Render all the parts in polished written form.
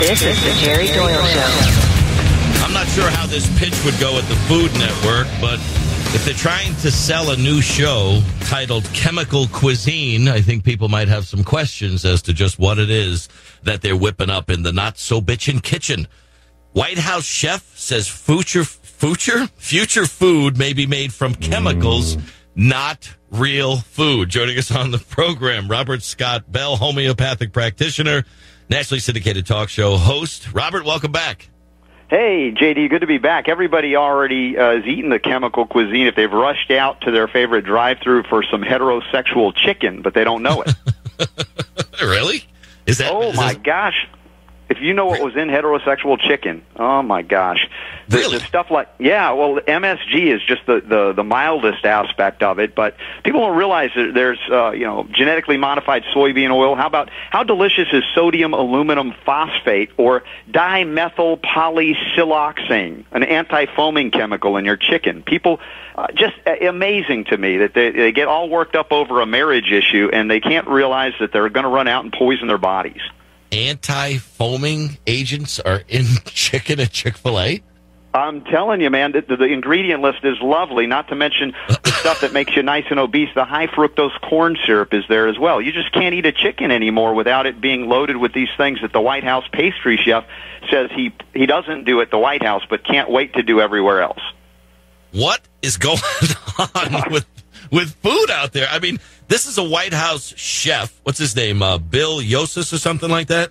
This is the Jerry Doyle Show. I'm not sure how this pitch would go at the Food Network, but if they're trying to sell a new show titled Chemical Cuisine, I think people might have some questions as to just what it is that they're whipping up in the not-so-bitchin' kitchen. White House chef says future food may be made from chemicals, not real food. Joining us on the program, Robert Scott Bell, homeopathic practitioner, nationally syndicated talk show host. Robert, welcome back. Hey, JD, good to be back. Everybody already has eaten the chemical cuisine if they've rushed out to their favorite drive-thru for some heterosexual chicken, but they don't know it. Really? My gosh. If you know what was in heterosexual chicken, oh, my gosh. Really? The stuff like, MSG is just the mildest aspect of it, but people don't realize that there's, genetically modified soybean oil. How delicious is sodium aluminum phosphate or dimethyl polysiloxane, an anti-foaming chemical in your chicken? People, just amazing to me that they get all worked up over a marriage issue and they can't realize that they're going to run out and poison their bodies. Anti-foaming agents are in chicken at Chick-fil-A? I'm telling you, man, the ingredient list is lovely, not to mention the stuff that makes you nice and obese. The high fructose corn syrup is there as well. You just can't eat a chicken anymore without it being loaded with these things that the White House Pastry Chef says he doesn't do at the White House but can't wait to do everywhere else. What is going on with food out there? I mean, this is a White House chef. What's his name? Bill Yosses or something like that?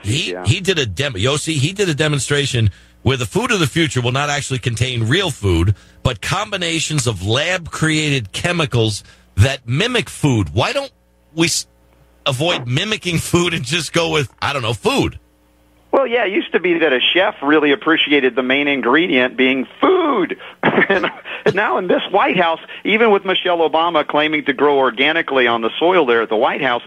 He did a Yossi, he did a demonstration where the food of the future will not actually contain real food, but combinations of lab-created chemicals that mimic food. Why don't we avoid mimicking food and just go with, food? Well, yeah, it used to be that a chef really appreciated the main ingredient being food. And now in this White House, even with Michelle Obama claiming to grow organically on the soil there at the White House,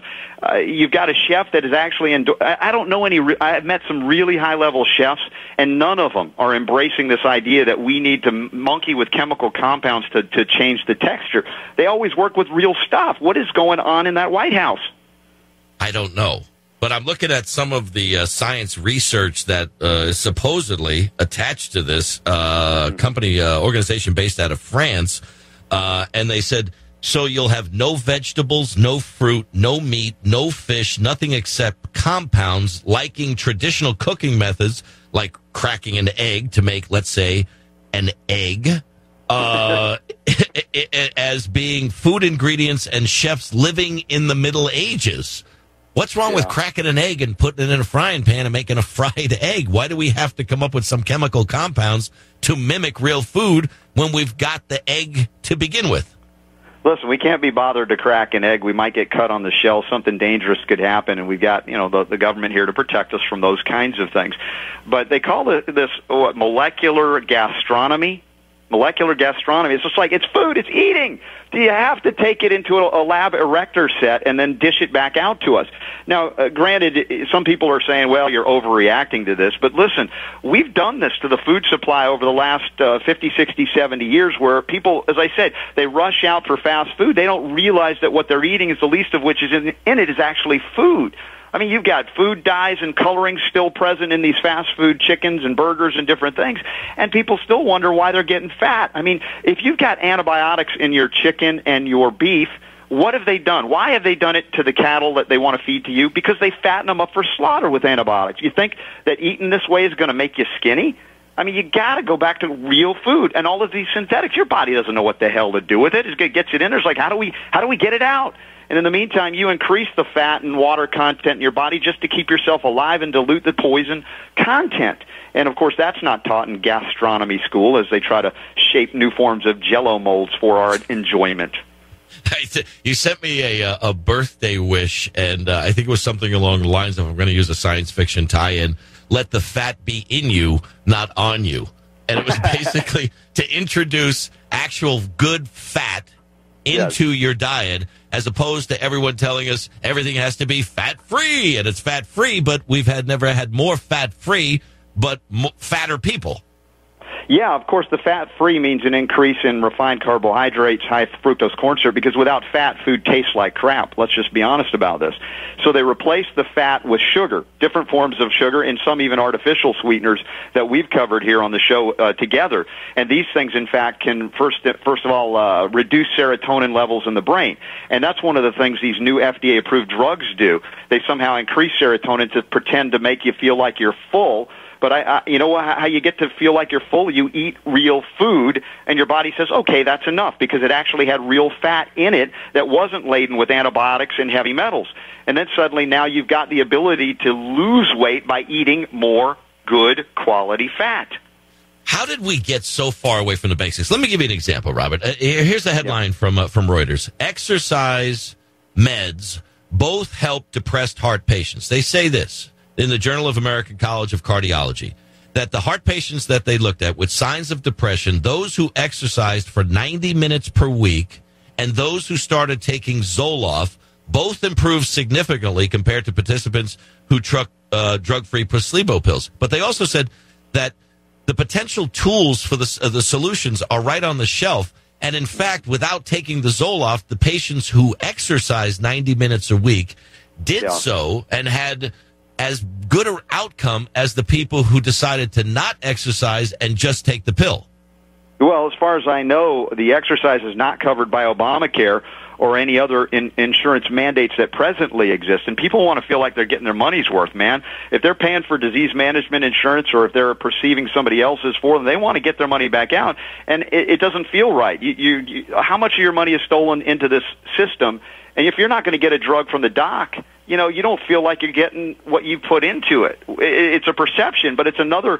you've got a chef that is actually, I don't know any, I've met some really high-level chefs, and none of them are embracing this idea that we need to monkey with chemical compounds to change the texture. They always work with real stuff. What is going on in that White House? I don't know. But I'm looking at some of the science research that is supposedly attached to this organization based out of France. And they said, so you'll have no vegetables, no fruit, no meat, no fish, nothing except compounds liking traditional cooking methods like cracking an egg to make, let's say, an egg, as being food ingredients and chefs living in the Middle Ages. What's wrong with cracking an egg and putting it in a frying pan and making a fried egg? Why do we have to come up with some chemical compounds to mimic real food when we've got the egg to begin with? Listen, we can't be bothered to crack an egg. We might get cut on the shell. Something dangerous could happen, and we've got the government here to protect us from those kinds of things. But they call this molecular gastronomy. Molecular gastronomy. It's just like, it's food, it's eating. Do you have to take it into a lab erector set and then dish it back out to us? Now, granted, some people are saying, well, you're overreacting to this. But listen, we've done this to the food supply over the last 50, 60, 70 years where people, as I said, they rush out for fast food. They don't realize that what they're eating is the least of which is in it is actually food. I mean, you've got food dyes and coloring still present in these fast food chickens and burgers and different things, and people still wonder why they're getting fat. I mean, if you've got antibiotics in your chicken and your beef, what have they done? Why have they done it to the cattle that they want to feed to you? Because they fatten them up for slaughter with antibiotics. You think that eating this way is going to make you skinny? I mean, you got to go back to real food and all of these synthetics. Your body doesn't know what the hell to do with it. It gets it in there. It's like, how do we get it out? And in the meantime, you increase the fat and water content in your body just to keep yourself alive and dilute the poison content. And, of course, that's not taught in gastronomy school as they try to shape new forms of Jell-O molds for our enjoyment. You sent me a birthday wish, and I think it was something along the lines of, I'm going to use a science fiction tie-in, let the fat be in you, not on you. And it was basically to introduce actual good fat into your diet, as opposed to everyone telling us everything has to be fat-free, and it's fat-free, but we've never had more fat-free, but fatter people. Yeah, of course, the fat-free means an increase in refined carbohydrates, high fructose corn syrup, because without fat, food tastes like crap. Let's just be honest about this. So they replaced the fat with sugar, different forms of sugar, and some even artificial sweeteners that we've covered here on the show together. And these things, in fact, can, first of all, reduce serotonin levels in the brain. And that's one of the things these new FDA-approved drugs do. They somehow increase serotonin to pretend to make you feel like you're full. But you know how you get to feel like you're full? You eat real food, and your body says, okay, that's enough, because it actually had real fat in it that wasn't laden with antibiotics and heavy metals. And then suddenly now you've got the ability to lose weight by eating more good quality fat. How did we get so far away from the basics? Let me give you an example, Robert. Here's the headline from Reuters. Exercise meds both help depressed heart patients. They say this in the Journal of American College of Cardiology, that the heart patients that they looked at with signs of depression, those who exercised for 90 minutes per week and those who started taking Zoloft, both improved significantly compared to participants who took drug-free placebo pills. But they also said that the potential tools for the solutions are right on the shelf. And in fact, without taking the Zoloft, the patients who exercised 90 minutes a week did so and had as good an outcome as the people who decided to not exercise and just take the pill. Well, as far as I know, the exercise is not covered by Obamacare or any other insurance mandates that presently exist. And people want to feel like they're getting their money's worth, man. If they're paying for disease management insurance or if they're perceiving somebody else's for them, they want to get their money back out. And it doesn't feel right. How much of your money is stolen into this system? And if you're not going to get a drug from the doc, you don't feel like you're getting what you put into it. It's a perception, but it's another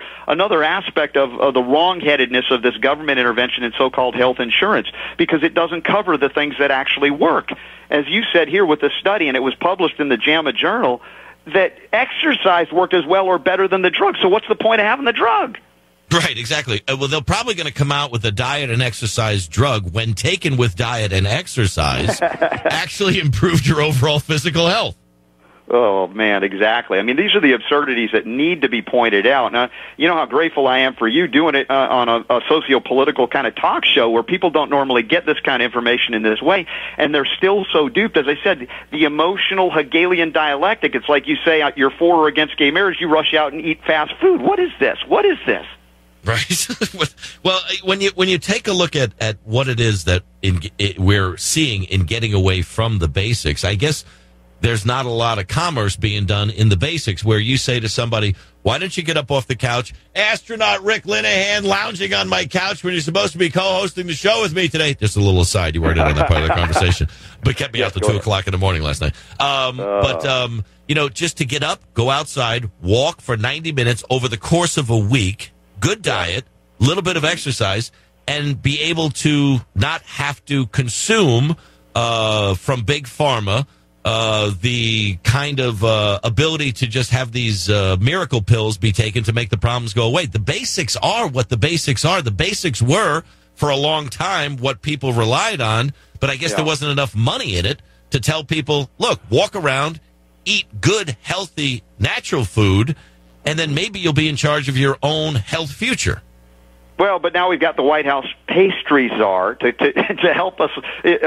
aspect of the wrongheadedness of this government intervention in so-called health insurance, because it doesn't cover the things that actually work. As you said here with the study, and it was published in the JAMA Journal, that exercise worked as well or better than the drug. So what's the point of having the drug? Right, exactly. Well, they're probably going to come out with a diet and exercise drug when taken with diet and exercise actually improved your overall physical health. Oh, man, exactly. I mean, these are the absurdities that need to be pointed out. Now, you know how grateful I am for you doing it on a socio-political kind of talk show where people don't normally get this kind of information in this way, and they're still so duped. As I said, the emotional Hegelian dialectic, it's like you say you're for or against gay marriage, you rush out and eat fast food. What is this? What is this? Right. Well, when you take a look at what it is that we're seeing in getting away from the basics, I guess there's not a lot of commerce being done in the basics where you say to somebody, why don't you get up off the couch? Astronaut Rick Linehan lounging on my couch when you're supposed to be co-hosting the show with me today. Just a little aside. You weren't in on that part of the conversation, but kept me out till 2 o'clock in the morning last night. Just to get up, go outside, walk for 90 minutes over the course of a week, good diet, a little bit of exercise, and be able to not have to consume from Big Pharma the kind of ability to just have these miracle pills be taken to make the problems go away. The basics are what the basics are. The basics were, for a long time, what people relied on, but I guess there wasn't enough money in it to tell people, look, walk around, eat good, healthy, natural food, and then maybe you'll be in charge of your own health future. Well, but now we've got the White House Pastry Czar to help us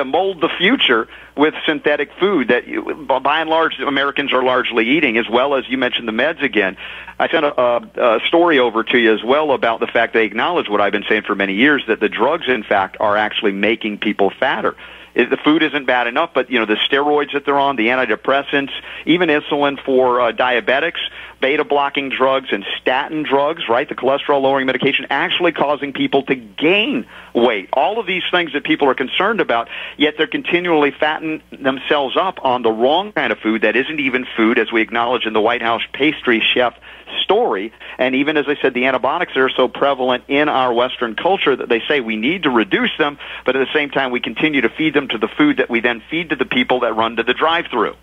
mold the future with synthetic food that, by and large, Americans are largely eating, as well as, you mentioned, the meds again. I sent a story over to you as well about the fact they acknowledge what I've been saying for many years, that the drugs, in fact, are actually making people fatter. The food isn't bad enough, but, the steroids that they're on, the antidepressants, even insulin for diabetics, beta-blocking drugs, and statin drugs, right, the cholesterol-lowering medication, actually causing people to gain weight. All of these things that people are concerned about, yet they're continually fattening themselves up on the wrong kind of food that isn't even food, as we acknowledge in the White House Pastry Chef story. And even, as I said, the antibiotics that are so prevalent in our Western culture that they say we need to reduce them, but at the same time we continue to feed them to the food that we then feed to the people that run to the drive-thru.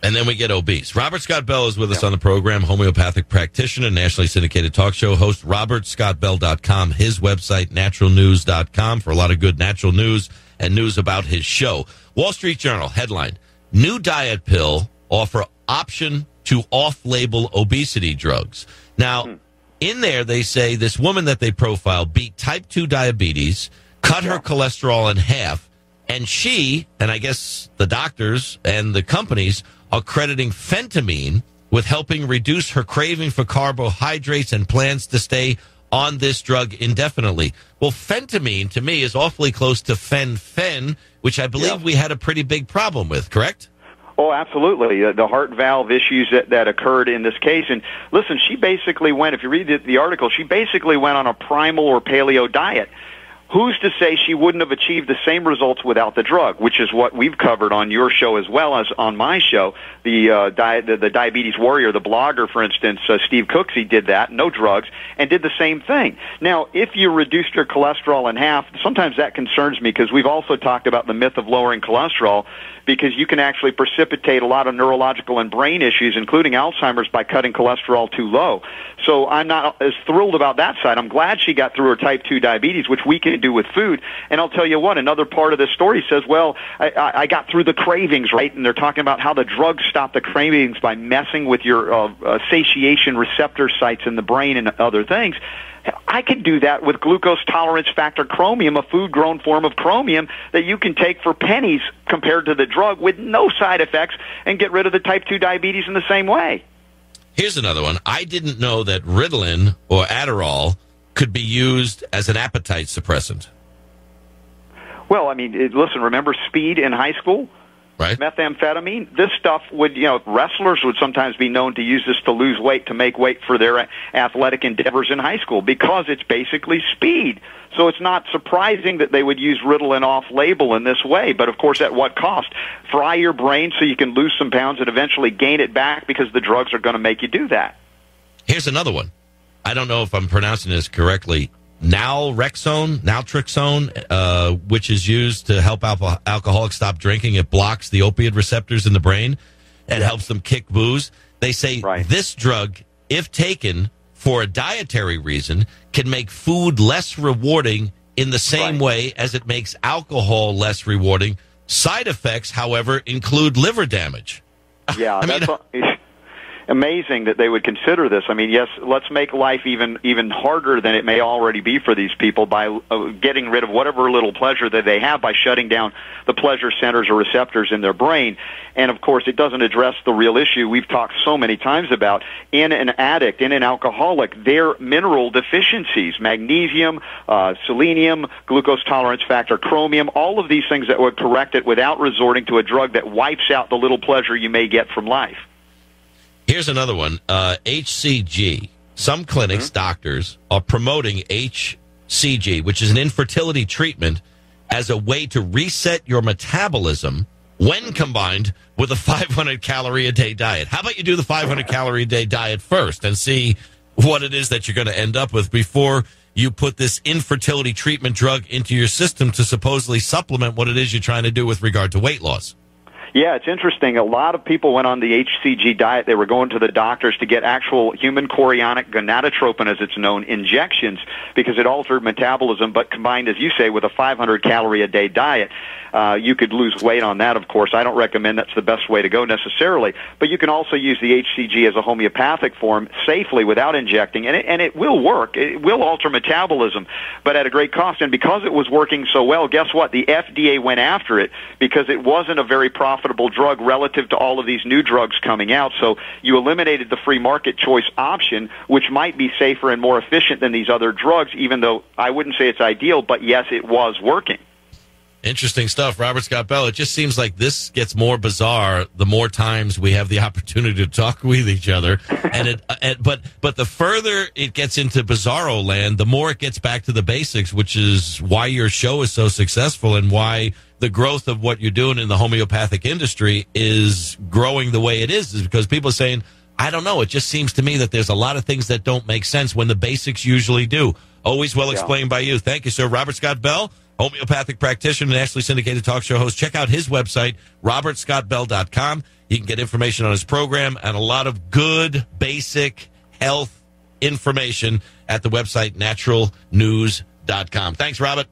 And then we get obese. Robert Scott Bell is with us on the program, homeopathic practitioner, nationally syndicated talk show host, robertscottbell.com, his website, naturalnews.com, for a lot of good natural news and news about his show. Wall Street Journal, headline, new diet pill offer option to off-label obesity drugs. Now, in there, they say this woman that they profile beat type 2 diabetes, cut her cholesterol in half, and she, and I guess the doctors and the companies, are crediting phentermine with helping reduce her craving for carbohydrates and plans to stay on this drug indefinitely. Well, phentermine, to me, is awfully close to fen-phen, which I believe we had a pretty big problem with, correct? Oh, absolutely. The heart valve issues that occurred in this case. And listen, she basically went, if you read the article, she basically went on a primal or paleo diet. Who's to say she wouldn't have achieved the same results without the drug, which is what we've covered on your show as well as on my show. The Diabetes Warrior, the blogger, for instance, Steve Cooksey did that, no drugs, and did the same thing. Now, if you reduced your cholesterol in half, sometimes that concerns me because we've also talked about the myth of lowering cholesterol, because you can actually precipitate a lot of neurological and brain issues, including Alzheimer's, by cutting cholesterol too low. So I'm not as thrilled about that side. I'm glad she got through her type 2 diabetes, which we can do with food. And I'll tell you what, another part of this story says, well, I got through the cravings, right? And they're talking about how the drugs stop the cravings by messing with your satiation receptor sites in the brain and other things. I could do that with glucose tolerance factor chromium, a food-grown form of chromium that you can take for pennies compared to the drug with no side effects and get rid of the type 2 diabetes in the same way. Here's another one. I didn't know that Ritalin or Adderall could be used as an appetite suppressant. Well, I mean, listen, remember speed in high school? Right. Methamphetamine, this stuff would, wrestlers would sometimes be known to use this to lose weight, to make weight for their athletic endeavors in high school, because it's basically speed. So it's not surprising that they would use Ritalin off-label in this way, but of course at what cost? Fry your brain so you can lose some pounds and eventually gain it back, because the drugs are going to make you do that. Here's another one. I don't know if I'm pronouncing this correctly. Naltrexone, which is used to help alcoholics stop drinking. It blocks the opioid receptors in the brain and helps them kick booze. They say this drug, if taken for a dietary reason, can make food less rewarding in the same way as it makes alcohol less rewarding. Side effects, however, include liver damage. Yeah, amazing that they would consider this. I mean, yes, let's make life even harder than it may already be for these people by getting rid of whatever little pleasure that they have by shutting down the pleasure centers or receptors in their brain. And, of course, it doesn't address the real issue we've talked so many times about. In an addict, in an alcoholic, their mineral deficiencies, magnesium, selenium, glucose tolerance factor, chromium, all of these things that would correct it without resorting to a drug that wipes out the little pleasure you may get from life. Here's another one, HCG. Some clinics, doctors, are promoting HCG, which is an infertility treatment, as a way to reset your metabolism when combined with a 500-calorie-a-day diet. How about you do the 500-calorie-a-day diet first and see what it is that you're going to end up with before you put this infertility treatment drug into your system to supposedly supplement what it is you're trying to do with regard to weight loss? Yeah, it's interesting. A lot of people went on the HCG diet. They were going to the doctors to get actual human chorionic gonadotropin, as it's known, injections, because it altered metabolism, but combined, as you say, with a 500-calorie-a-day diet, you could lose weight on that, of course. I don't recommend that's the best way to go necessarily, but you can also use the HCG as a homeopathic form safely without injecting, and it will work. It will alter metabolism, but at a great cost. And because it was working so well, guess what? The FDA went after it because it wasn't a very profitable drug relative to all of these new drugs coming out. So you eliminated the free market choice option, which might be safer and more efficient than these other drugs, even though I wouldn't say it's ideal, but yes, it was working. Interesting stuff, Robert Scott Bell. It just seems like this gets more bizarre the more times we have the opportunity to talk with each other. And but the further it gets into bizarro land, the more it gets back to the basics, which is why your show is so successful and why the growth of what you're doing in the homeopathic industry is growing the way it is because people are saying, I don't know, it just seems to me that there's a lot of things that don't make sense when the basics usually do. Always well explained by you. Thank you, sir. Robert Scott Bell, homeopathic practitioner, nationally syndicated talk show host. Check out his website, robertscottbell.com. You can get information on his program and a lot of good basic health information at the website, naturalnews.com. Thanks, Robert.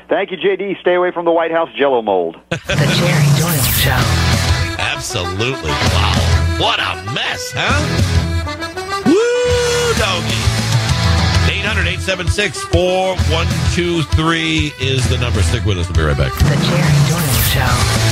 Thank you, JD. Stay away from the White House Jell-O mold. The Jerry Doyle Show. Absolutely. Wow. What a mess, huh? Woo, doggy. 1-800-876-4123 is the number. Stick with us. We'll be right back. The Jerry Doyle Show.